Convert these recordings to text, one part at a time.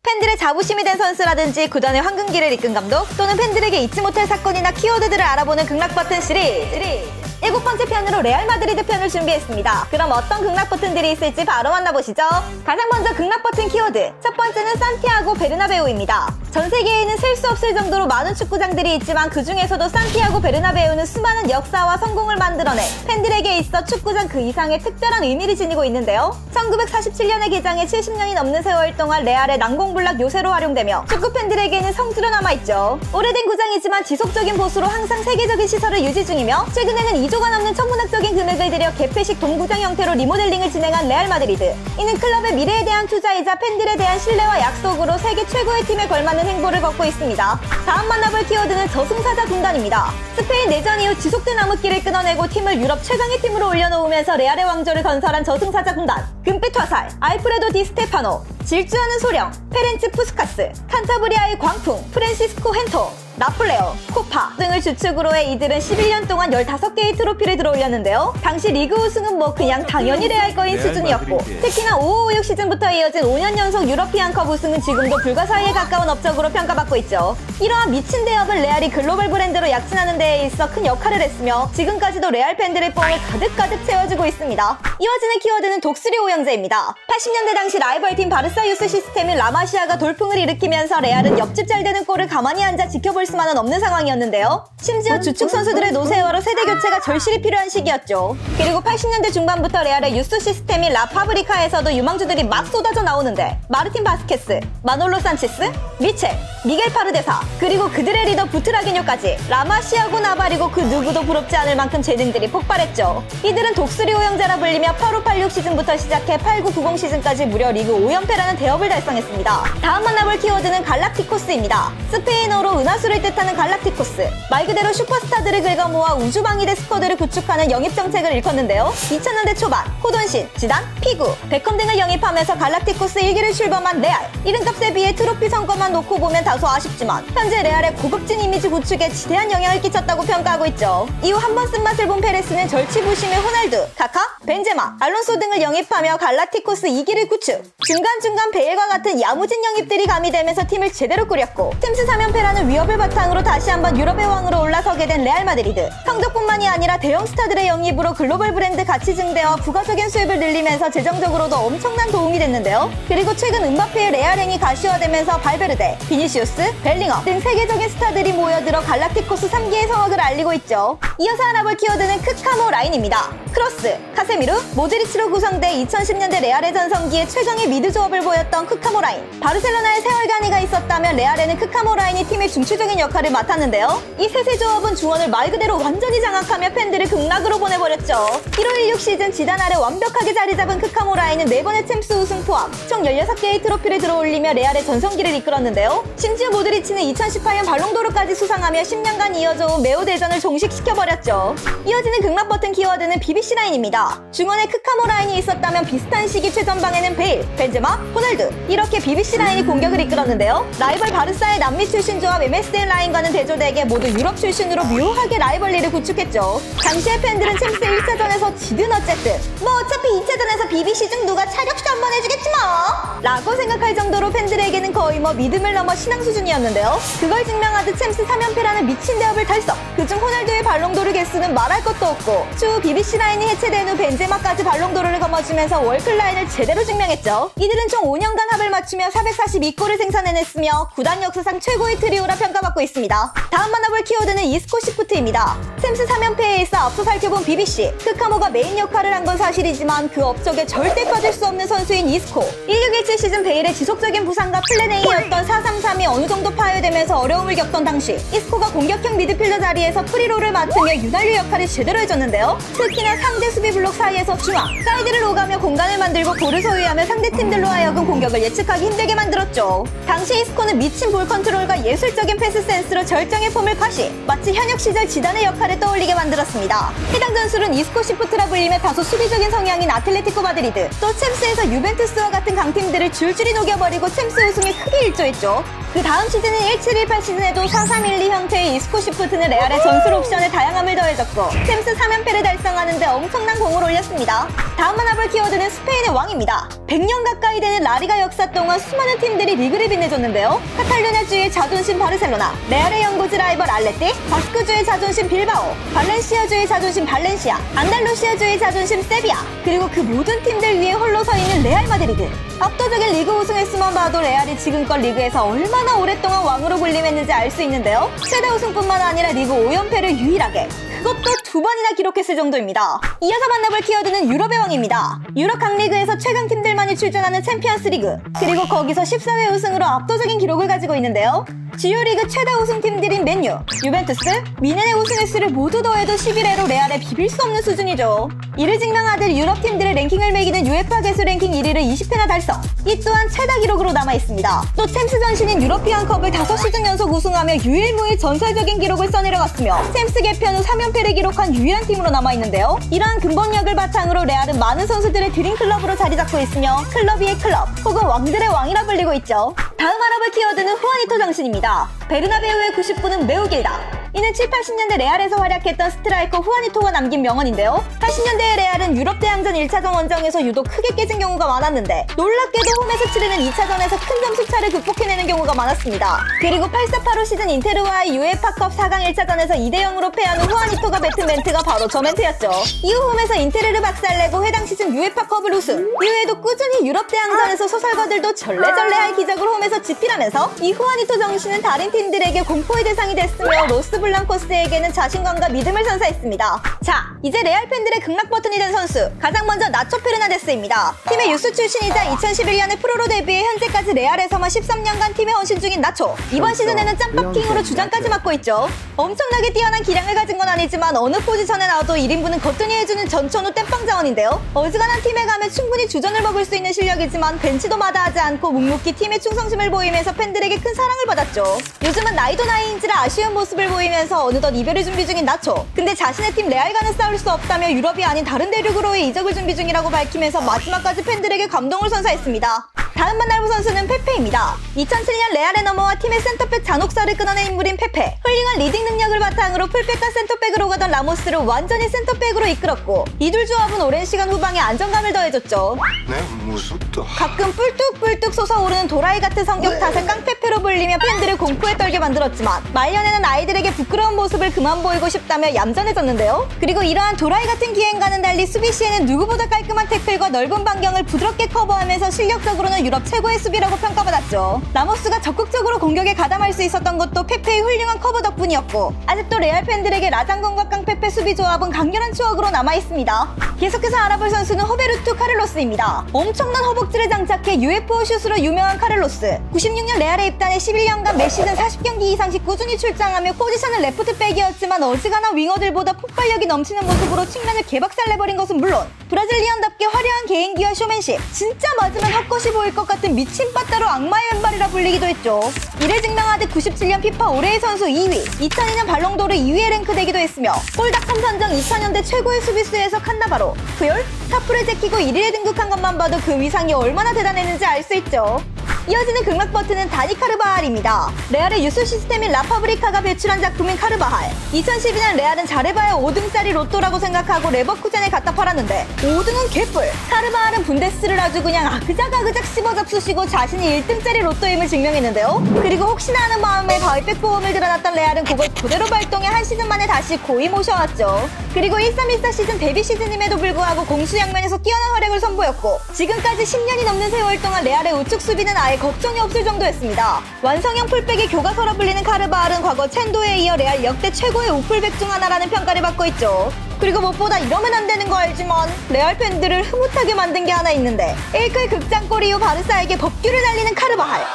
팬들의 자부심이 된 선수라든지 구단의 황금기를 이끈 감독, 또는 팬들에게 잊지 못할 사건이나 키워드들을 알아보는 극락버튼 시리즈 7번째 편으로 레알 마드리드 편을 준비했습니다. 그럼 어떤 극락 버튼들이 있을지 바로 만나보시죠. 가장 먼저 극락 버튼 키워드, 첫 번째는 산티아고 베르나베우입니다. 전 세계에는 셀 수 없을 정도로 많은 축구장들이 있지만 그 중에서도 산티아고 베르나베우는 수많은 역사와 성공을 만들어내 팬들에게 있어 축구장 그 이상의 특별한 의미를 지니고 있는데요. 1947년에 개장해 70년이 넘는 세월 동안 레알의 난공불락 요새로 활용되며 축구 팬들에게는 성지로 남아있죠. 오래된 구장이지만 지속적인 보수로 항상 세계적인 시설을 유지 중이며, 최근에는 2조가 넘는 천문학적인 금액을 들여 개폐식 동구장 형태로 리모델링을 진행한 레알 마드리드. 이는 클럽의 미래에 대한 투자이자 팬들에 대한 신뢰와 약속으로 세계 최고의 팀에 걸맞는 행보를 걷고 있습니다. 다음 만나볼 키워드는 저승사자 군단입니다. 스페인 내전 이후 지속된 암흑기를 끊어내고 팀을 유럽 최강의 팀으로 올려놓으면서 레알의 왕조를 건설한 저승사자 군단. 금빛 화살, 알프레도 디 스테파노, 질주하는 소령, 페렌츠 푸스카스, 칸타브리아의 광풍, 프란시스코 헨토, 나폴레오, 코파 등을 주축으로 해 이들은 11년 동안 15개의 트로피를 들어올렸는데요. 당시 리그 우승은 뭐 그냥 당연히 레알 거인 수준이었고, 특히나 5556 시즌부터 이어진 5년 연속 유러피안컵 우승은 지금도 불가사의에 가까운 업적으로 평가받고 있죠. 이러한 미친 대업은 레알이 글로벌 브랜드로 약진하는 데에 있어 큰 역할을 했으며, 지금까지도 레알 팬들의 뽕을 가득가득 채워주고 있습니다. 이어지는 키워드는 독수리 오형제입니다. 80년대 당시 라이벌팀 바르사 유스 시스템인 라마시아가 돌풍을 일으키면서 레알은 옆집 잘 되는 골을 가만히 앉아 지켜볼 수만은 없는 상황이었는데요. 심지어 주축 선수들의 노세화로 세대 교체가 절실히 필요한 시기였죠. 그리고 80년대 중반부터 레알의 유스 시스템인 라파브리카에서도 유망주들이 막 쏟아져 나오는데, 마르틴 바스케스, 마놀로 산체스, 미첼, 미겔 파르데사, 그리고 그들의 리더 부트라기뇨까지 라마시아고 나발이고 그 누구도 부럽지 않을 만큼 재능들이 폭발했죠. 이들은 독수리 오형제라 불리며 8586 시즌부터 시작해 8990 시즌까지 무려 리그 5연패라는 대업을 달성했습니다. 다음 만나볼 키워드는 갈락티코스입니다. 스페인어로 은하수를 뜻하는 갈락티코스. 말 그대로 슈퍼스타들을 긁어 모아 우주방위대 스쿼드를 구축하는 영입 정책을 일컫는데요. 2000년대 초반 호돈신, 지단, 피구, 베컴 등을 영입하면서 갈락티코스 1기를 출범한 레알. 이름값에 비해 트로피 성과만 놓고 보면 다소 아쉽지만 현재 레알의 고급진 이미지 구축에 지대한 영향을 끼쳤다고 평가하고 있죠. 이후 한 번 쓴맛을 본 페레스는 절치부심의 호날두, 카카, 벤제마, 알론소 등을 영입하며 갈락티코스 2기를 구축. 중간중간 베일과 같은 야무진 영입들이 가미되면서 팀을 제대로 꾸렸고, 템스 3연패라는 위협을 바탕으로 다시 한번 유럽의 왕으로 올라서게 된 레알 마드리드. 성적뿐만이 아니라 대형 스타들의 영입으로 글로벌 브랜드 가치 증대와 부가적인 수입을 늘리면서 재정적으로도 엄청난 도움이 됐는데요. 그리고 최근 음바페의 레알행이 가시화되면서 발베르데, 비니시우스, 벨링엄 등 세계적인 스타들이 모여들어 갈락티코스 3기의 성악을 알리고 있죠. 이어서 알아볼 키워드는 크카모 라인입니다. 크로스, 카세미루, 모드리치로 구성돼 2010년대 레알의 전성기에 최강의 미드 조합을 보였던 크카모 라인. 바르셀로나에 세월간이가 있었다면 레알에는 크카모 라인이 팀의 중추적인 역할을 맡았는데요. 이 세세 조합은 중원을 말 그대로 완전히 장악하며 팬들을 극락으로 보내버렸죠. 1516 시즌 지단 아래 완벽하게 자리 잡은 크카모 라인은 4번의 챔스 우승 포함 총 16개의 트로피를 들어올리며 레알의 전성기를 이끌었는데요. 심지어 모드리치는 2018년 발롱도르까지 수상하며 10년간 이어져온 매우 대전을 종식시켜버렸죠. 이어지는 극락 버튼 키워드는 BBC 라인입니다. 중원에 크카모 라인이 있었다면 비슷한 시기 최전방에는 베일, 벤제마, 호날두, 이렇게 BBC 라인이 공격을 이끌었는데요. 라이벌 바르사의 남미 출신 조합 MSN 라인과는 대조되게 모두 유럽 출신으로 묘하게 라이벌리를 구축했죠. 당시의 팬들은 챔스 1차전에서 지든 어쨌든 뭐 어차피 2차전에서 BBC 중 누가 차력쇼 한번 해주겠지 뭐 라고 생각할 정도로 팬들에게는 거의 뭐 믿음을 넘어 신앙 수준이었는데요. 그걸 증명하듯 챔스 3연패라는 미친 대업을 달성. 그중 호날두의 발롱도르 개수는 말할 것도 없고, 추후 BBC 라인이 해체된 후 벤제마까지 발롱도르를 거머쥐면서 월클 라인을 제대로 증명했죠. 이들은 총 5년간 합을 맞추며 442골을 생산해냈으며 구단 역사상 최고의 트리오라 평가받고 있습니다. 다음 만나볼 키워드는 이스코 시프트입니다. 챔스 3연패에 있어 앞서 살펴본 BBC. 크카모가 메인 역할을 한 건 사실이지만 그 업적에 절대 빠질 수 없는 선수인 이스코. 1617 시즌 베일의 지속적인 부상과 플랜 A였던 433이 어느 정도 파열되면서 어려움을 겪던 당시, 이스코가 공격형 미드필더 자리에서 프리롤을 맡으며 윤활유 역할을 제대로 해줬는데요. 특히나 상대 수비 블록 사이에서 중앙, 사이드를 오가며 공간을 만들고 볼을 소유하며 상대팀들로 하여금 공격을 예측하기 힘들게 만들었죠. 당시 이스코는 미친 볼 컨트롤과 예술적인 패스 센스로 절정의 폼을 과시, 마치 현역 시절 지단의 역할을 떠올리게 만들었습니다. 해당 전술은 이스코 시프트라 불리며 다소 수비적인 성향인 아틀레티코 마드리드, 또 챔스에서 유벤투스와 같은 강팀들을 줄줄이 녹여버리고 챔스 우승에 크게 일조했죠. 그 다음 시즌인 1718 시즌에도 4312 형태의 이스코 시프트는 레알의 전술 옵션에 다양함을 더해줬고, 챔스 3연패를 달성하는데 엄청난 공을 올렸습니다. 다음 만나볼 키워드는 스페인의 왕입니다. 100년 가까이 되는 이후에 라리가 역사 동안 수많은 팀들이 리그를 빛내줬는데요. 카탈루냐주의 자존심 바르셀로나, 레알의 연고지 라이벌 알레틱, 바스크주의 자존심 빌바오, 발렌시아주의 자존심 발렌시아, 안달루시아주의 자존심 세비야, 그리고 그 모든 팀들 위에 홀로 서 있는 레알 마드리드. 압도적인 리그 우승 횟수만 봐도 레알이 지금껏 리그에서 얼마나 오랫동안 왕으로 군림했는지 알 수 있는데요. 최다 우승뿐만 아니라 리그 5연패를 유일하게, 그것도 2번이나 기록했을 정도입니다. 이어서 만나볼 키워드는 유럽의 왕입니다. 유럽 강리그에서 최강 팀들만이 출전하는 챔피언스 리그, 그리고 거기서 14회 우승으로 압도적인 기록을 가지고 있는데요. 주요 리그 최다 우승팀들인 맨유, 유벤투스, 미넨의 우승 횟수를 모두 더해도 11회로 레알에 비빌 수 없는 수준이죠. 이를 증명하듯 유럽 팀들의 랭킹을 매기는 UEFA 개수 랭킹 1위를 20회나 달성, 이 또한 최다 기록으로 남아있습니다. 또 챔스 전신인 유러피안컵을 5시즌 연속 우승하며 유일무이 전설적인 기록을 써내려갔으며 챔스 개편 후 3연패를 기록한 유일한 팀으로 남아있는데요. 이러한 근본력을 바탕으로 레알은 많은 선수들의 드림클럽으로 자리잡고 있으며 클럽 위의 클럽, 혹은 왕들의 왕이라 불리고 있죠. 다음 알아볼 키워드는 후아니토 정신입니다. 베르나베우의 90분은 매우 길다. 이는 7, 80년대 레알에서 활약했던 스트라이커 후아니토가 남긴 명언인데요. 80년대의 레알은 유럽 대항전 1차전 원정에서 유독 크게 깨진 경우가 많았는데 놀랍게도 홈에서 치르는 2차전에서 큰 점수차를 극복해내는 경우가 많았습니다. 그리고 84-85 시즌 인테르와의 UEFA컵 4강 1차전에서 2대0으로 패한 후 후아니토가 뱉은 멘트가 바로 저 멘트였죠. 이후 홈에서 인테르를 박살내고 해당 시즌 UEFA컵을 우승, 이후에도 꾸준히 유럽 대항전에서 소설가들도 절레절레할 기적을 홈에서 집필하면서 이 후아니토 정신은 다른 팀들에게 공포의 대상이 됐으며 로스 블랑코스에게는 자신감과 믿음을 선사했습니다. 자, 이제 레알 팬들의 극락 버튼이 된 선수, 가장 먼저 나초 페르나데스입니다. 팀의 유스 출신이자 2011년에 프로로 데뷔해 현재까지 레알에서만 13년간 팀에 헌신 중인 나초. 이번 시즌에는 짬밥킹으로 주장까지 맡고 있죠. 엄청나게 뛰어난 기량을 가진 건 아니지만 어느 포지션에 나와도 1인분은 거뜬히 해주는 전천후 땜빵 자원인데요. 어지간한 팀에 가면 충분히 주전을 먹을 수 있는 실력이지만 벤치도 마다하지 않고 묵묵히 팀의 충성심을 보이면서 팬들에게 큰 사랑을 받았죠. 요즘은 나이도 나이인지라 아쉬운 모습을 보이면서 어느덧 이별을 준비 중인 나초. 근데 자신의 팀 레알과는 싸울 수 없다며 유럽이 아닌 다른 대륙으로의 이적을 준비 중이라고 밝히면서 마지막까지 팬들에게 감동을 선사했습니다. 다음 만날 선수는 페페입니다. 2007년 레알에 넘어와 팀의 센터백 잔혹사를 끊어낸 인물인 페페. 훌륭한 리딩 능력을 바탕으로 풀백과 센터백으로 가던 라모스를 완전히 센터백으로 이끌었고, 이 둘 조합은 오랜 시간 후방에 안정감을 더해줬죠. 네, 무섭다. 가끔 뿔뚝뿔뚝 솟아오르는 도라이 같은 성격 탓에 깡페페로 불리며 팬들을 공포에 떨게 만들었지만 말년에는 아이들에게 부끄러운 모습을 그만 보이고 싶다며 얌전해졌는데요. 그리고 이러한 도라이 같은 기행과는 달리 수비 시에는 누구보다 깔끔한 태클과 넓은 반경을 부드럽게 커버하면서 실력적으로는 유럽 최고의 수비라고 평가받았죠. 라모스가 적극적으로 공격에 가담할 수 있었던 것도 페페의 훌륭한 커버 덕분이었고, 아직도 레알 팬들에게 라장건과 깡페페 수비 조합은 강렬한 추억으로 남아있습니다. 계속해서 알아볼 선수는 호베르투 카를로스입니다. 엄청난 허벅지를 장착해 UFO 슛으로 유명한 카를로스. 96년 레알에 입단해 11년간 매 시즌 40경기 이상씩 꾸준히 출장하며 포지션은 레프트백이었지만 어지간한 윙어들보다 폭발력이 넘치는 모습으로 측면을 개박살내버린 것은 물론 브라질리언답게 화려한 개인기와 쇼맨십, 진짜 맞으면 헛것이 보일 것 같은 미친 빠따로 악마의 왼발이라 불리기도 했죠. 이를 증명하듯 97년 피파 올해의 선수 2위, 2002년 발롱도르 2위에 랭크되기도 했으며 골닷컴 선정 2000년대 최고의 수비수에서 칸나바로, 푸열, 카프를 제키고 1위에 등극한 것만 봐도 그 위상이 얼마나 대단했는지 알 수 있죠. 이어지는 극락 버튼은 다니 카르바할입니다. 레알의 유수 시스템인 라파브리카가 배출한 작품인 카르바할. 2012년 레알은 잘해봐야 5등짜리 로또라고 생각하고 레버쿠젠에 갖다 팔았는데 5등은 개뿔. 카르바할은 분데스를 아주 그냥 아그작아그작 씹어 잡수시고 자신이 1등짜리 로또임을 증명했는데요. 그리고 혹시나 하는 마음에 바이백 보험을 들어놨던 레알은 그걸 그대로 발동해 한 시즌 만에 다시 고이 모셔왔죠. 그리고 13-14 시즌 데뷔 시즌임에도 불구하고 공수양면에서 뛰어난 활약을 선보였고, 지금까지 10년이 넘는 세월 동안 레알의 우측 수비는 아예 걱정이 없을 정도였습니다. 완성형 풀백의 교과서라 불리는 카르바할은 과거 첸도에 이어 레알 역대 최고의 우풀백 중 하나라는 평가를 받고 있죠. 그리고 무엇보다 이러면 안 되는 거 알지만 레알 팬들을 흐뭇하게 만든 게 하나 있는데, 1클 극장골 이후 바르사에게 법규를 날리는 카르바할.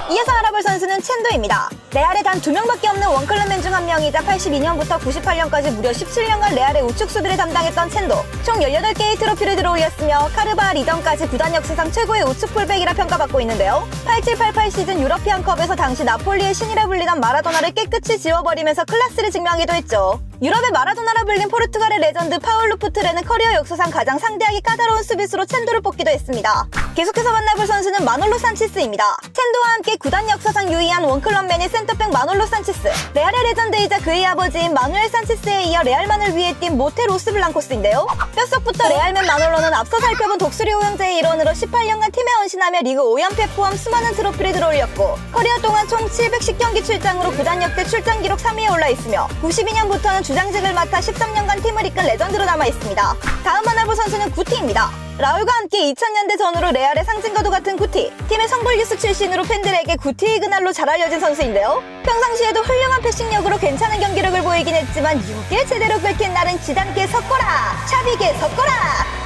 이어서 알아볼 선수는 첸도입니다. 레알에 단 2명밖에 없는 원클럽맨 중 한 명이자 82년부터 98년까지 무려 17년간 레알의 우측 수비를 담당했던 첸도. 총 18개의 트로피를 들어올렸으며 카르바할 이전까지 구단 역사상 최고의 우측 풀백이라 평가받고 있는데요. 87-88 시즌 유러피안컵에서 당시 나폴리의 신이라 불리던 마라도나를 깨끗이 지워버리면서 클래스를 증명하기도 했죠. 유럽의 마라도나라 불린 포르투갈의 레전드 파울루 푸트레는 커리어 역사상 가장 상대하기 까다로운 수비수로 첸도를 뽑기도 했습니다. 계속해서 만나볼 선수는 마놀로 산체스입니다. 첸도와 함께 구단 역사상 유의한 원클럽맨의 센터백 마놀로 산체스. 레알의 레전드이자 그의 아버지인 마누엘 산체스에 이어 레알만을 위해 뛴 모테 로스 블랑코스인데요. 뼛속부터 레알맨 마놀로는 앞서 살펴본 독수리 오형제의 일원으로 18년간 팀에 헌신하며 리그 5연패 포함 수많은 트로피를 들어올렸고 커리어 동안 총 710경기 출장으로 구단 역대 출장 기록 3위에 올라있으며 92년부터는 주장직을 맡아 13년간 팀을 이끈 레전드로 남아있습니다. 다음 만나볼 선수는 구티입니다. 라울과 함께 2000년대 전후로 레알의 상징과도 같은 구티. 팀의 성볼뉴스 출신으로 팬들에게 구티의 그날로 잘 알려진 선수인데요. 평상시에도 훌륭한 패싱력으로 괜찮은 경기력을 보이긴 했지만 이게 제대로 긁힌 날은 지단께 섞어라! 차비게 섞어라!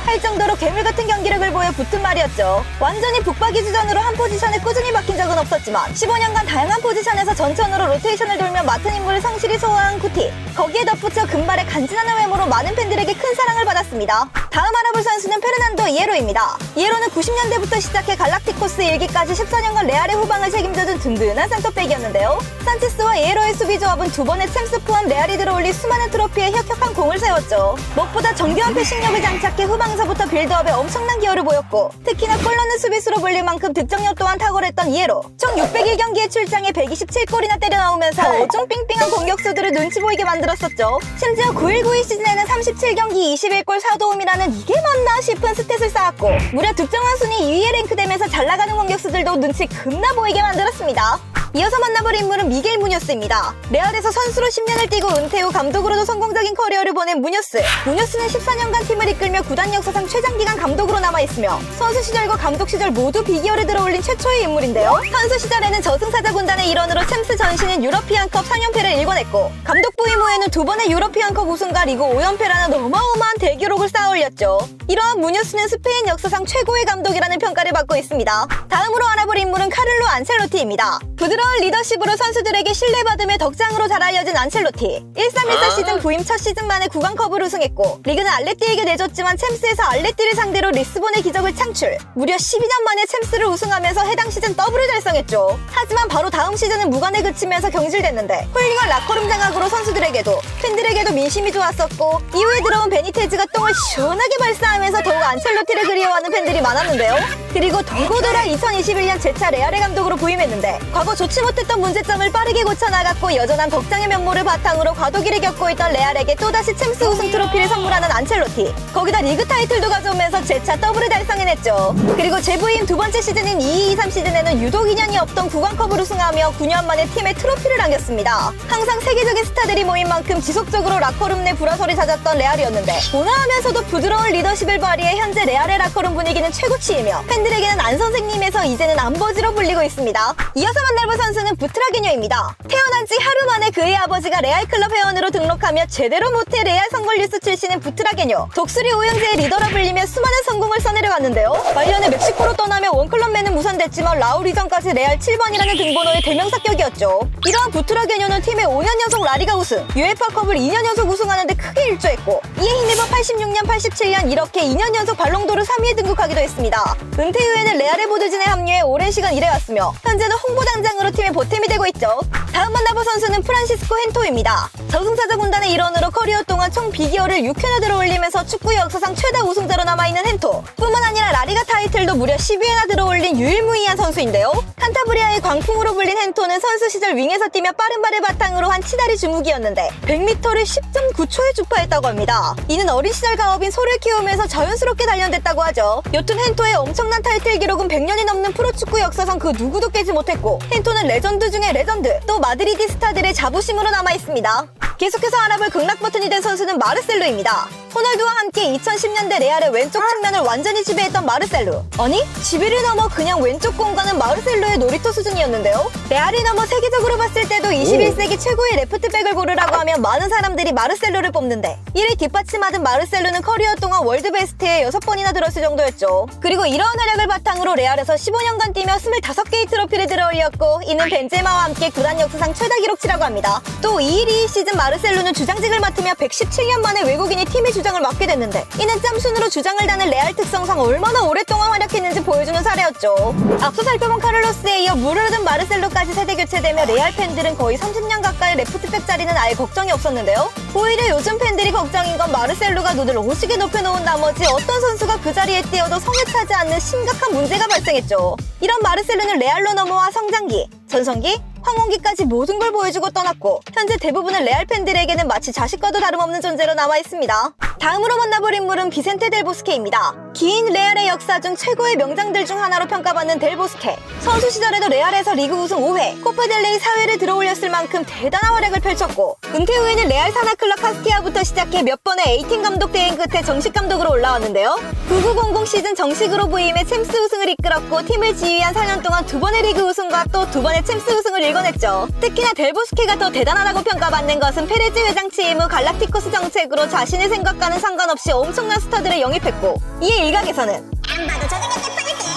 할 정도로 괴물같은 경기력을 보여 붙은 말이었죠. 완전히 북박이 주전으로 한 포지션에 꾸준히 박힌 적은 없었지만 15년간 다양한 포지션에서 전천으로 로테이션을 돌며 맡은 임무를 성실히 소화한 구티. 거기에 덧붙여 금발의 간지나는 외모로 많은 팬들에게 큰 사랑을 받았습니다. 다음 알아볼 선수는 페르난도 이에로입니다. 이에로는 90년대부터 시작해 갈락티코스 일기까지 14년간 레알의 후방을 책임져준 든든한 센터백이었는데요. 산체스와 이에로의 수비 조합은 두 번의 챔스 포함 레알이 들어올린 수많은 트로피에 혁혁한 공을 세웠죠. 무엇보다 정교한 패싱력을 장착해 후방서부터 빌드업에 엄청난 기여를 보였고 특히나 골 넣는 수비수로 불릴 만큼 득점력 또한 탁월했던 이에로. 총 601경기에 출장해 127골이나 때려 넣으면서 어중 삥삥한 공격수들을 눈치 보이게 만들었었죠. 심지어 91-92 시즌에는 37경기 21골 4도움이라는 이게 맞나 싶은 스탯을 쌓았고 무려 득점왕 순위 2위에 랭크되면서 잘나가는 공격수들도 눈치 겁나 보이게 만들었습니다. 이어서 만나볼 인물은 미겔 무뇨스입니다. 레알에서 선수로 10년을 뛰고 은퇴 후 감독으로도 성공적인 커리어를 보낸 무뇨스. 무뇨스는 14년간 팀을 이끌며 구단 역사상 최장기간 감독으로 남아있으며 선수 시절과 감독 시절 모두 비기어를 들어올린 최초의 인물인데요. 선수 시절에는 저승사자 군단의 일원으로 챔스 전신인 유러피안컵 3연패를 일궈냈고 감독 부임 후에는 두 번의 유러피안컵 우승과 리그 5연패라는 어마어마한 대기록을 쌓아올렸죠. 이러한 무뇨스는 스페인 역사상 최고의 감독이라는 평가를 받고 있습니다. 다음으로 알아볼 인물은 카를로 안첼로티입니다. 부드러운 리더십으로 선수들에게 신뢰받으며 덕장으로 잘 알려진 안첼로티. 1314 시즌 부임 첫 시즌 만에 구강컵을 우승했고 리그는 알레띠에게 내줬지만 챔스에서 알레띠를 상대로 리스본의 기적을 창출. 무려 12년 만에 챔스를 우승하면서 해당 시즌 더블을 달성했죠. 하지만 바로 다음 시즌은 무관에 그치면서 경질됐는데 훌륭한 라커룸 장악으로 선수들에게도 팬들에게도 민심이 좋았었고 이후에 들어온 베니테즈가 똥을 시원하게 발사하면서 더욱 안첼로티를 그리워하는 팬들이 많았는데요. 그리고 더고더라 2021년 재차 레알의 감독으로 부임했는데 과거 좋지 못했던 문제점을 빠르게 고쳐나갔고 여전한 덕장의 면모를 바탕으로 과도기를 겪고 있던 레알에게 또다시 챔스 우승 트로피를 선물하는 안첼로티. 거기다 리그 타이틀도 가져오면서 재차 더블을 달성해냈죠. 그리고 재부임 두 번째 시즌인 22-23 시즌에는 유독 인연이 없던 구강컵을 우승하며 9년 만에 팀에 트로피를 안겼습니다. 항상 세계적인 스타들이 모인 만큼 지속적으로 라커룸 내 불화설이 잦았던 레알이었는데 온화하면서도 부드러운 리더십을 발휘해 현재 레알의 라커룸 분위기는 최고치이며 팬들에게는 안 선생님에서 이제는 안버지로 불리고 있습니다. 이어서 만날 선수는 부트라게뇨입니다. 태어난 지 하루 만에 그의 아버지가 레알 클럽 회원으로 등록하며 제대로 못해 레알 성골뉴스 출신인 부트라게뇨. 독수리 오형제의 리더라 불리며 수많은 성공을 써내려갔는데요. 말년에 멕시코로 떠나며 원클럽맨은 무산됐지만 라울 이전까지 레알 7번이라는 등번호의 대명사격이었죠. 이러한 부트라게뇨는 팀의 5년 연속 라리가 우승, UEFA컵을 2년 연속 우승하는데 크게 일조했고 이에 힘입어 86년, 87년 이렇게 2년 연속 발롱도르 3위에 등극하기도 했습니다. 은퇴 후에는 레알의 보드진에 합류해 오랜 시간 일해왔으며 현재는 홍보단장으로 팀의 보탬이 되고 있죠. 다음 만나볼 선수는 프란시스코 헨토입니다. 저승사자 군단의 일원으로 커리어 동안 총 비기어를 6회나 들어올리면서 축구 역사상 최다 우승자로 남아있는 헨토. 뿐만 아니라 라리가 타이틀도 무려 10회나 들어올린 유일무이한 선수인데요. 칸타브리아의 광풍으로 불린 헨토는 선수 시절 윙에서 뛰며 빠른 발을 바탕으로 한 치다리 주무기였는데 100m를 10.9초에 주파했다고 합니다. 이는 어린 시절 가업인 소를 키우면서 자연스럽게 단련됐다고 하죠. 여튼 헨토의 엄청난 타이틀 기록은 100년이 넘는 프로축구 역사상 그 누구도 깨지 못했고 헨토는 레전드 중에 레전드, 또 마드리디 스타들의 자부심으로 남아있습니다. 계속해서 알아볼 극락 버튼이 된 선수는 마르셀로입니다. 호날두와 함께 2010년대 레알의 왼쪽 측면을 완전히 지배했던 마르셀로. 아니? 지배를 넘어 그냥 왼쪽 공간은 마르셀로의 놀이터 수준이었는데요. 레알이 넘어 세계적으로 봤을 때도 21세기 최고의 레프트백을 고르라고 하면 많은 사람들이 마르셀로를 뽑는데 이를 뒷받침하던 마르셀로는 커리어 동안 월드베스트에 6번이나 들었을 정도였죠. 그리고 이러한 활약을 바탕으로 레알에서 15년간 뛰며 25개의 트로피를 들어올렸고 이는 벤제마와 함께 구단 역사상 최다 기록치라고 합니다. 또 2-1-2 시즌 마르셀로는 주장직을 맡으며 117년 만에 외국인이 팀의 주장을 맡게 됐는데 이는 짬순으로 주장을 다는 레알 특성상 얼마나 오랫동안 활약했는지 보여주는 사례였죠. 앞서 살펴본 카를로스에 이어 물 흐르던 마르셀로까지 세대 교체되며 레알 팬들은 거의 30년 가까이 레프트백 자리는 아예 걱정이 없었는데요. 오히려 요즘 팬들이 걱정인 건 마르셀로가 눈을 오지게 높여놓은 나머지 어떤 선수가 그 자리에 뛰어도 성에 차지 않는 심각한 문제가 발생했죠. 이런 마르셀로는 레알로 넘어와 성장기, 전성기, 황혼기까지 모든 걸 보여주고 떠났고 현재 대부분의 레알 팬들에게는 마치 자식과도 다름없는 존재로 남아있습니다. 다음으로 만나볼 인물은 비센테 델 보스케입니다. 긴 레알의 역사 중 최고의 명장들 중 하나로 평가받는 델 보스케. 선수 시절에도 레알에서 리그 우승 5회, 코파 델레이 4회를 들어올렸을 만큼 대단한 활약을 펼쳤고 은퇴 후에는 레알 산하 클럽 카스티아부터 시작해 몇 번의 A팀 감독 대행 끝에 정식 감독으로 올라왔는데요. 9900 시즌 정식으로 부임해 챔스 우승을 이끌었고 팀을 지휘한 4년 동안 2번의 리그 우승과 또 2번의 챔스 우승을 일궈냈죠. 특히나 델 보스케가 더 대단하다고 평가받는 것은 페레즈 회장 취임 후 갈락티코스 정책으로 자신의 생각과는 상관없이 엄청난 스타들을 영입했고 이에 일각에서는 안 봐도 저녁에 뻔했지.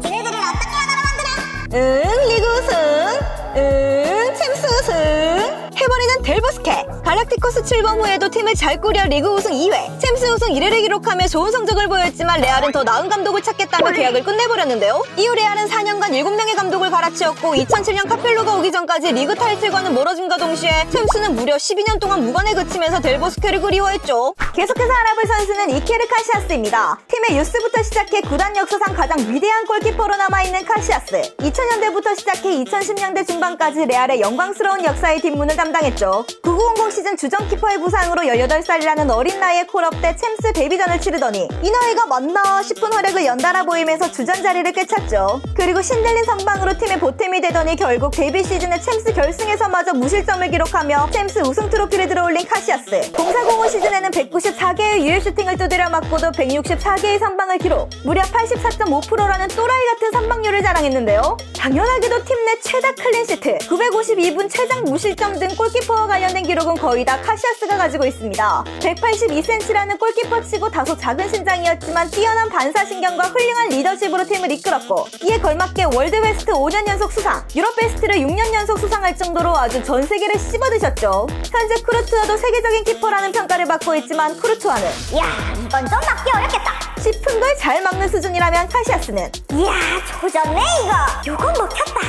쟤네들은 어떻게 하나로 만들어? 리그 우승, 챔스 우승 해버리는 델 보스케. 갈락티코스 출범 후에도 팀을 잘 꾸려 리그 우승 2회, 챔스 우승 1회를 기록하며 좋은 성적을 보였지만 레알은 더 나은 감독을 찾겠다며 계약을 끝내버렸는데요. 이후 레알은 4년간 7명의 감독을 갈아치웠고 2007년 카펠로가 오기 전까지 리그 타이틀과는 멀어짐과 동시에 챔스는 무려 12년 동안 무관에 그치면서 델 보스케를 그리워했죠. 계속해서 알아볼 선수는 이케르 카시아스입니다. 팀의 유스부터 시작해 구단 역사상 가장 위대한 골키퍼로 남아있는 카시아스. 2000년대부터 시작해 2010년대 중반까지 레알의 영광스러운 역사의 뒷문을 담당했죠. 9900 시즌 주전키퍼의 부상으로 18살이라는 어린 나이에 콜업 때 챔스 데뷔전을 치르더니 이 나이가 맞나 싶은 활약을 연달아 보이면서 주전 자리를 꿰찼죠. 그리고 신들린 선방으로 팀의 보탬이 되더니 결국 데뷔 시즌의 챔스 결승에서마저 무실점을 기록하며 챔스 우승 트로피를 들어올린 카시아스. 0405 시즌에는 194개의 유효 슈팅을 두드려 맞고도 164개의 선방을 기록, 무려 84.5%라는 또라이 같은 선방률을 자랑했는데요. 당연하게도 팀 내 최다 클린시트, 952분 최장 무실점 등 골키퍼와 관련된 기록은 거의 다 카시아스가 가지고 있습니다. 182cm라는 골키퍼치고 다소 작은 신장이었지만 뛰어난 반사신경과 훌륭한 리더십으로 팀을 이끌었고 이에 걸맞게 월드 베스트 5년 연속 수상, 유럽 베스트를 6년 연속 수상할 정도로 아주 전 세계를 씹어드셨죠. 현재 쿠르투아도 세계적인 키퍼라는 평가를 받고 있지만 쿠르투아는 야, 이건 좀 막기 어렵겠다 싶은 걸 잘 막는 수준이라면 카시아스는 이야, 조졌네 이거. 요건 먹혔다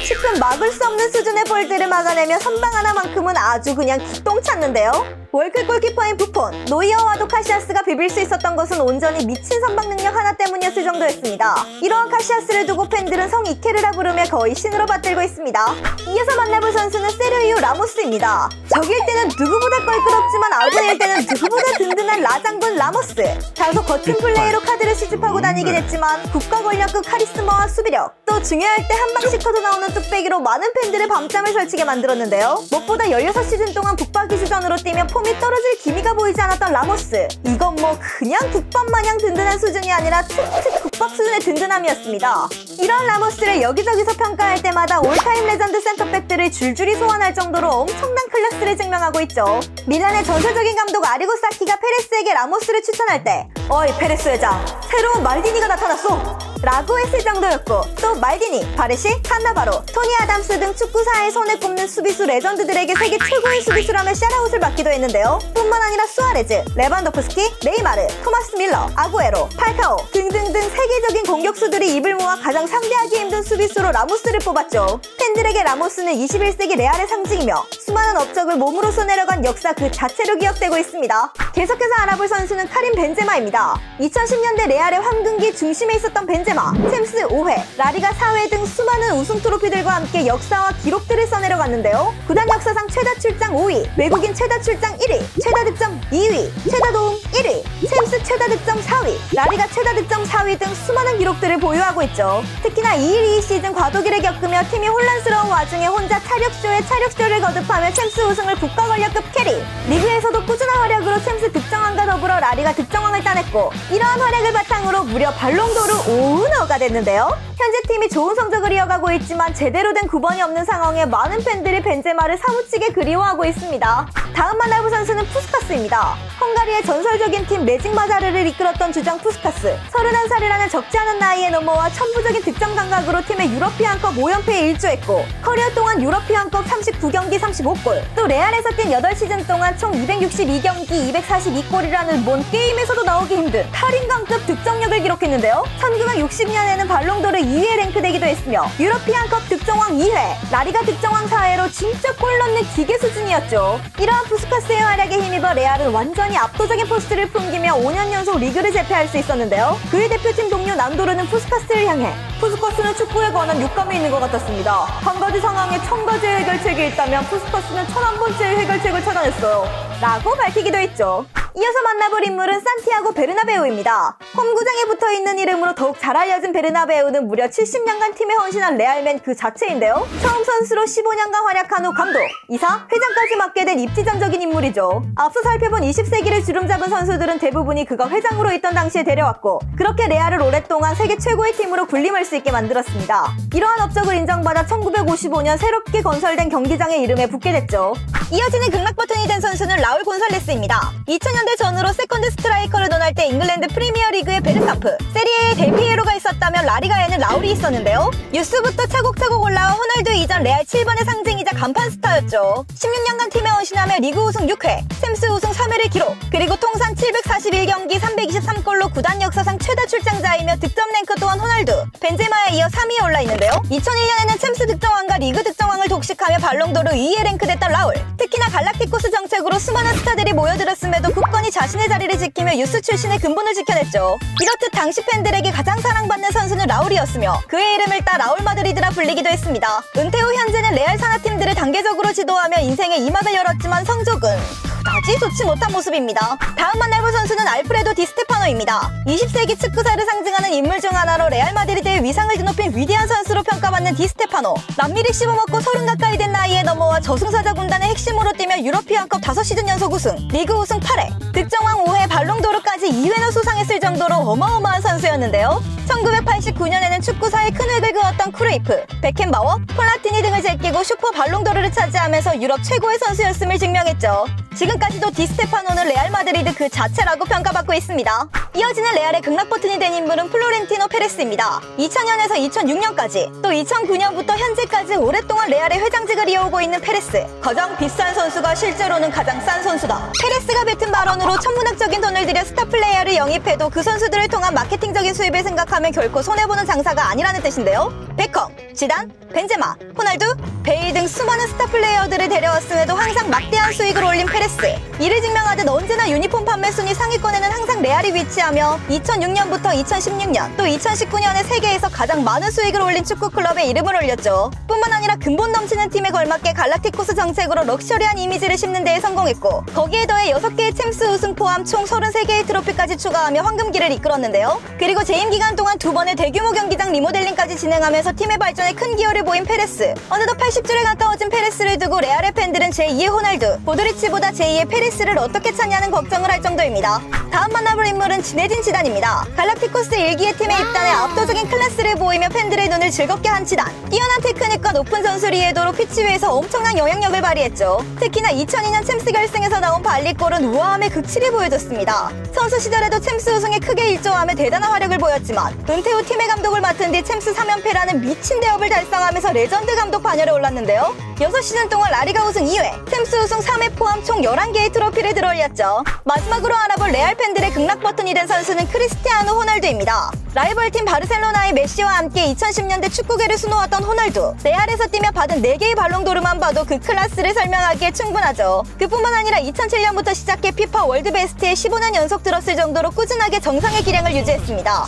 싶은 막을 수 없는 수준의 볼들을 막아내며 선방 하나만큼은 아주 그냥 기똥 찼는데요. 월클 골키퍼인 부폰, 노이어와도 카시아스가 비빌 수 있었던 것은 온전히 미친 선방 능력 하나 때문이었을 정도였습니다. 이러한 카시아스를 두고 팬들은 성 이케르라 부르며 거의 신으로 받들고 있습니다. 이어서 만나볼 선수는 세르히오 라모스입니다. 적일 때는 누구보다 껄끄럽지만 아군일 때는 누구보다 든든한 라장군 라모스. 다소 거친 플레이로 카드를 수집하고 다니긴 했지만 국가 권력급 카리스마와 수비력, 또 중요할 때 한 방씩 터져 나오는 뚝배기로 많은 팬들의 밤잠을 설치게 만들었는데요. 무엇보다 16시즌 동안 북박이 주전으로 뛰며 폼이 떨어질 기미가 보이지 않았던 라모스. 이건 뭐 그냥 국밥 마냥 든든한 수준이 아니라 특 국밥 수준의 든든함이었습니다. 이런 라모스를 여기저기서 평가할 때마다 올타임 레전드 센터백들을 줄줄이 소환할 정도로 엄청난 클래스를 증명하고 있죠. 밀란의 전설적인 감독 아리고 사키가 페레스에게 라모스를 추천할 때 어이 페레스 회장, 새로운 말디니가 나타났어! 라고 했을 정도였고 또 말디니, 바레시, 칸나바로, 토니 아담스 등 축구사의 손에 꼽는 수비수 레전드들에게 세계 최고의 수비수라며 샤라웃을 받기도 했는데요. 뿐만 아니라 수아레즈, 레반도프스키, 네이마르, 토마스 밀러, 아구에로, 팔카오 등등등 세계적인 공격수들이 입을 모아 가장 상대하기 힘든 수비수로 라모스를 뽑았죠. 팬들에게 라모스는 21세기 레알의 상징이며 수많은 업적을 몸으로써 내려간 역사 그 자체로 기억되고 있습니다. 계속해서 알아볼 선수는 카림 벤제마입니다. 2010년대 레알의 황금기 중심에 있었던 벤제마, 챔스 5회, 라리가 4회 등 수많은 우승 트로피들과 함께 역사와 기록들을 써내려갔는데요. 구단 역사상 최다 출장 5위, 외국인 최다 출장 1위, 최다 득점 2위, 최다 도움 1위, 챔스 최다 득점 4위, 라리가 최다 득점 4위 등 수많은 기록들을 보유하고 있죠. 특히나 2일 2시즌 과도기를 겪으며 팀이 혼란스러운 와중에 혼자 차력쇼를 거듭하며 챔스 우승을 국가 권력급 캐리, 리그에서도 꾸준한 활약으로 챔스 득점왕과 더불어 라리가 득점왕을 따냈고 이러한 활약을 바탕으로 무려 발롱도르 5은어가 됐는데요. 현재 팀이 좋은 성적을 이어가고 있지만 제대로 된 9번이 없는 상황에 많은 팬들이 벤제마를 사무치게 그리워하고 있습니다. 다음 만나볼 선수는 푸스카스입니다. 헝가리의 전설적인 팀 매직 마자르를 이끌었던 주장 푸스카스. 31살이라는 적지 않은 나이에 넘어와 천부적인 득점 감각으로 팀의 유러피안컵 5연패에 일조했고 커리어 동안 유러피안컵 39경기 35골, 또 레알에서 뛴 8시즌 동안 총 262경기 242골이라는 뭔 게임에서도 나오기 힘든 탈인강급 득점력을 기록했는데요. 1960년에는 발롱도르 2위에 랭크되기도 했으며 유러피안컵 득점왕 2회, 라리가 득점왕 4회로 진짜 골 넣는 기계 수준이었죠. 이러한 푸스카스의 활약에 힘입어 레알은 완전히 압도적인 포스트를 풍기며 5년 연속 리그를 제패할 수 있었는데요. 그의 대표팀 동료 난도르는 푸스카스를 향해 푸스카스는 축구에 관한 육감이 있는 것 같았습니다. 한 가지 상황에 1000가지의 해결책이 있다면 푸스카스는 1001번째의 해결책을 찾아냈어요. 라고 밝히기도 했죠. 이어서 만나볼 인물은 산티아고 베르나베우입니다. 홈구장에 붙어있는 이름으로 더욱 잘 알려진 베르나베우는 무려 70년간 팀에 헌신한 레알맨 그 자체인데요. 처음 선수로 15년간 활약한 후 감독, 이사, 회장까지 맡게 된 입지전적인 인물이죠. 앞서 살펴본 20세기를 주름잡은 선수들은 대부분이 그가 회장으로 있던 당시에 데려왔고 그렇게 레알을 오랫동안 세계 최고의 팀으로 군림할 수 있게 만들었습니다. 이러한 업적을 인정받아 1955년 새롭게 건설된 경기장의 이름에 붙게 됐죠. 이어지는 극락 버튼이 된 선수는 라울 곤살레스입니다. 2000년대 전후로 세컨드 스트라이커를 논할 때 잉글랜드 프리미어리그의 베르캄프, 세리에의 델피에로가 있었다면 라리가에는 라울이 있었는데요. 유스부터 차곡차곡 올라와 호날두 이전 레알 7번의 상징이자 간판 스타였죠. 16년간 팀에 헌신하며 리그 우승 6회, 챔스 우승 3회를 기록, 그리고 통산 741경기 323골로 구단 역사상 최다 출장자이며 득점 랭크 또한 호날두, 벤제마에 이어 3위에 올라있는데요. 2001년에는 챔스 득점왕과 리그 득점왕을 독식하며 발롱도르 2위에 랭크됐던 라울. 특히나 갈락티코스 정책으로 수많은 스타들이 모여들었음에도 굳건히 자신의 자리를 지키며 유스 출신의 근본을 지켜냈죠. 이렇듯 당시 팬들에게 가장 사랑받는 선수는 라울이었으며 그의 이름을 따 라울 마드리드라 불리기도 했습니다. 은퇴 후 현재는 레알 산하팀들을 단계적으로 지도하며 인생의 이막을 열었지만 성적은 그다지 좋지 못한 모습입니다. 다음 만나볼 선수는 알프레도 디스테파노입니다. 20세기 축구사를 상징하는 인물 중 하나로 레알 마드리드의 위상을 드높인 위대한 선수로 평가받는 디스테파노. 남미를 씹어먹고 30 가까이 된 나이에 넘어와 저승사자 군단의 핵심으로 뛰며 유러피안컵 5시즌 연속 우승, 리그 우승 8회, 득점왕 5회, 발롱도르까지 2회나 수상했을 정도로 어마어마한 선수였는데요. 1989년에는 축구사에 큰 획을 그었던 크루이프, 베켄바워, 플라티니 등을 제끼고 슈퍼 발롱도르를 차지하면서 유럽 최고의 선수였음을 증명했죠. 지금까지도 디스테파노는 레알 마드리드 그 자체라고 평가받고 있습니다. 이어지는 레알의 극락 버튼이 된 인물은 플로렌티노 페레스입니다. 2000년에서 2006년까지 또 2009년부터 현재까지 오랫동안 레알의 회장직을 이어오고 있는 페레스. 가장 비싼 선수가 실제로는 가장 싼 선수다. 페레스가 뱉은 발언으로 천문학적인 돈을 들여 스타 플레이어를 영입해도 그 선수들을 통한 마케팅적인 수입을 생각하면 결코 손해보는 장사가 아니라는 뜻인데요. 베컴, 지단, 벤제마, 호날두, 베일 등 수많은 스타 플레이어들을 데려왔음에도 항상 막대한 수익을 올린 페레스. 이를 증명하듯 언제나 유니폼 판매 순위 상위권에는 항상 레알이 위치하며 2006년부터 2016년 또 2019년에 세계에서 가장 많은 수익을 올린 축구클럽에 이름을 올렸죠. 뿐만 아니라 근본 넘치는 팀에 걸맞게 갈락티코스 정책으로 럭셔리한 이미지를 심는 데에 성공했고 거기에 더해 6개의 챔스 우승 포함 총 33개의 트로피까지 추가하며 황금기를 이끌었는데요. 그리고 재임 기간 동안 2번의 대규모 경기장 리모델링까지 진행하면서 팀의 발전에 큰 기여를 보인 페레스. 어느덧 80줄에 가까워진 페레스를 두고 레알의 팬들은 제2의 호날두, 모드리치보다 제2의 페레스를 어떻게 찾냐는 걱정을 할 정도입니다. 다음 만나볼 인물은 지네딘 지단입니다. 갈락티코스 1기의 팀에 입단해 압도적인 클래스를 보이며 팬들의 눈을 즐겁게 한 지단. 뛰어난 테크닉과 높은 전술 이해도로 피치 위에서 엄청난 영향력을 발휘했죠. 특히나 2002년 챔스 결승에서 나온 발리골은 우아함의 극치를 보여줬습니다. 선수 시절에도 챔스 우승에 크게 일조하며 대단한 화력을 보였지만 은퇴 후 팀의 감독을 맡은 뒤 챔스 3연패라는 미친 대업을 달성하면서 레전드 감독 반열에 올랐는데요. 6시즌 동안 라리가 우승 2회, 챔스 우승 3회 포함 총 11개의 트로피를 들어올렸죠. 마지막으로 알아볼 레알 팬들의 극락 버튼이 된 선수는 크리스티아노 호날두입니다. 라이벌팀 바르셀로나의 메시와 함께 2010년대 축구계를 수놓았던 호날두. 레알에서 뛰며 받은 4개의 발롱도르만 봐도 그 클래스를 설명하기에 충분하죠. 그뿐만 아니라 2007년부터 시작해 피파 월드베스트에 15년 연속 들었을 정도로 꾸준하게 정상의 기량을 유지했습니다.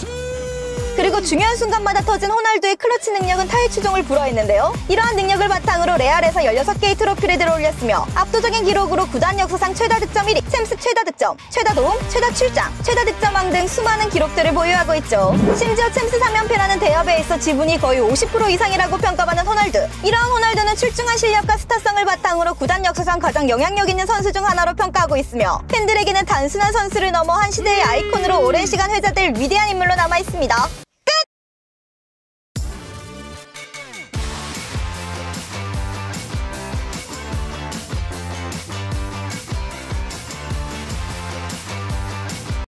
그리고 중요한 순간마다 터진 호날두의 클러치 능력은 타의 추종을 불허했는데요. 이러한 능력을 바탕으로 레알에서 16개의 트로피를 들어올렸으며 압도적인 기록으로 구단 역사상 최다 득점 1위, 챔스 최다 득점, 최다 도움, 최다 출장, 최다 득점왕 등 수많은 기록들을 보유하고 있죠. 심지어 챔스 3연패라는 대업에 있어 지분이 거의 50% 이상이라고 평가받는 호날두. 이러한 호날두는 출중한 실력과 스타성을 바탕으로 구단 역사상 가장 영향력 있는 선수 중 하나로 평가하고 있으며 팬들에게는 단순한 선수를 넘어 한 시대의 아이콘으로 오랜 시간 회자될 위대한 인물로 남아있습니다.